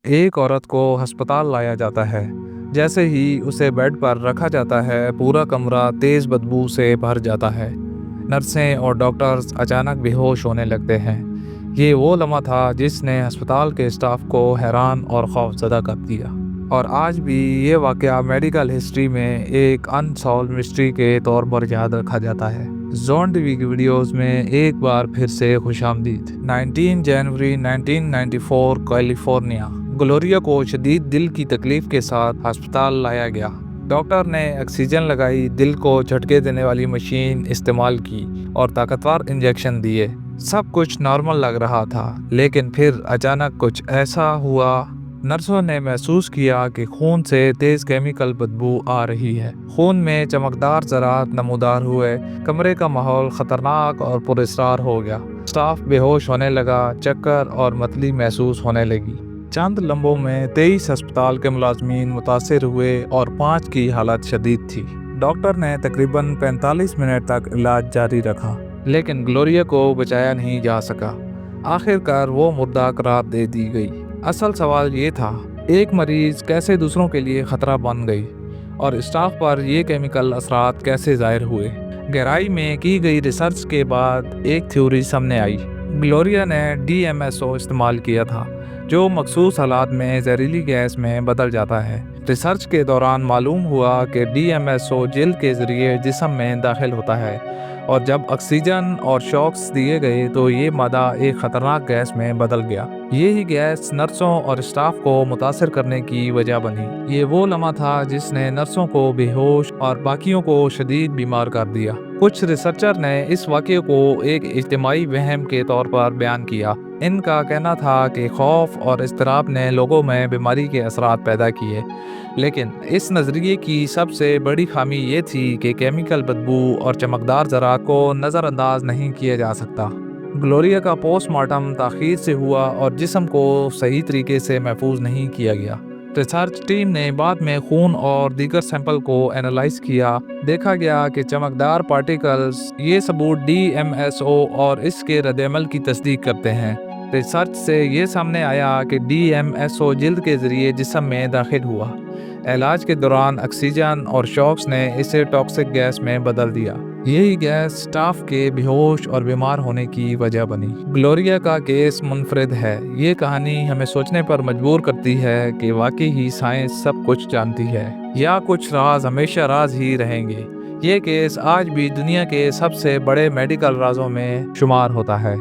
ایک عورت کو ہسپتال لایا جاتا ہے۔ جیسے ہی اسے بیڈ پر رکھا جاتا ہے، پورا کمرہ تیز بدبو سے بھر جاتا ہے۔ نرسیں اور ڈاکٹرز اچانک بے ہوش ہونے لگتے ہیں۔ یہ وہ لمحہ تھا جس نے ہسپتال کے اسٹاف کو حیران اور خوفزدہ کر دیا، اور آج بھی یہ واقعہ میڈیکل ہسٹری میں ایک ان سالوڈ مسٹری کے طور پر یاد رکھا جاتا ہے۔ زون ٹی وی کی ویڈیوز میں ایک بار پھر سے خوش آمدید۔ 19 جنوری 1994 کیلیفورنیا۔ گلوریا کو شدید دل کی تکلیف کے ساتھ ہسپتال لایا گیا۔ ڈاکٹر نے آکسیجن لگائی، دل کو جھٹکے دینے والی مشین استعمال کی اور طاقتور انجیکشن دیے۔ سب کچھ نارمل لگ رہا تھا، لیکن پھر اچانک کچھ ایسا ہوا۔ نرسوں نے محسوس کیا کہ خون سے تیز کیمیکل بدبو آ رہی ہے۔ خون میں چمکدار ذرات نمودار ہوئے۔ کمرے کا ماحول خطرناک اور پراسرار ہو گیا۔ اسٹاف بے ہوش ہونے لگا، چکر اور متلی محسوس ہونے لگی۔ چند لمحوں میں 23 ہسپتال کے ملازمین متاثر ہوئے اور 5 کی حالت شدید تھی۔ ڈاکٹر نے تقریباً 45 منٹ تک علاج جاری رکھا، لیکن گلوریا کو بچایا نہیں جا سکا۔ آخر کار وہ مردہ قرار دے دی گئی۔ اصل سوال یہ تھا، ایک مریض کیسے دوسروں کے لیے خطرہ بن گئی، اور اسٹاف پر یہ کیمیکل اثرات کیسے ظاہر ہوئے؟ گہرائی میں کی گئی ریسرچ کے بعد ایک تھیوری سامنے آئی۔ گلوریا نے DMSO استعمال کیا تھا، جو مخصوص حالات میں زہریلی گیس میں بدل جاتا ہے۔ ریسرچ کے دوران معلوم ہوا کہ DMSO جلد کے ذریعے جسم میں داخل ہوتا ہے، اور جب آکسیجن اور شاکس دیے گئے تو یہ مادہ ایک خطرناک گیس میں بدل گیا۔ یہی گیس نرسوں اور اسٹاف کو متاثر کرنے کی وجہ بنی۔ یہ وہ لمحہ تھا جس نے نرسوں کو بے ہوش اور باقیوں کو شدید بیمار کر دیا۔ کچھ ریسرچر نے اس واقعے کو ایک اجتماعی وہم کے طور پر بیان کیا۔ ان کا کہنا تھا کہ خوف اور اضطراب نے لوگوں میں بیماری کے اثرات پیدا کیے، لیکن اس نظریے کی سب سے بڑی خامی یہ تھی کہ کیمیکل بدبو اور چمکدار ذرات کو نظر انداز نہیں کیا جا سکتا۔ گلوریا کا پوسٹ مارٹم تاخیر سے ہوا اور جسم کو صحیح طریقے سے محفوظ نہیں کیا گیا۔ ریسرچ ٹیم نے بعد میں خون اور دیگر سیمپل کو اینالائز کیا۔ دیکھا گیا کہ چمکدار پارٹیکلز یہ ثبوت DMSO اور اس کے رد عمل کی تصدیق کرتے ہیں۔ ریسرچ سے یہ سامنے آیا کہ DMSO جلد کے ذریعے جسم میں داخل ہوا۔ علاج کے دوران آکسیجن اور شاکس نے اسے ٹاکسک گیس میں بدل دیا۔ یہی گیس اسٹاف کے بے ہوش اور بیمار ہونے کی وجہ بنی۔ گلوریا کا کیس منفرد ہے۔ یہ کہانی ہمیں سوچنے پر مجبور کرتی ہے کہ واقعی ہی سائنس سب کچھ جانتی ہے، یا کچھ راز ہمیشہ راز ہی رہیں گے۔ یہ کیس آج بھی دنیا کے سب سے بڑے میڈیکل رازوں میں شمار ہوتا ہے۔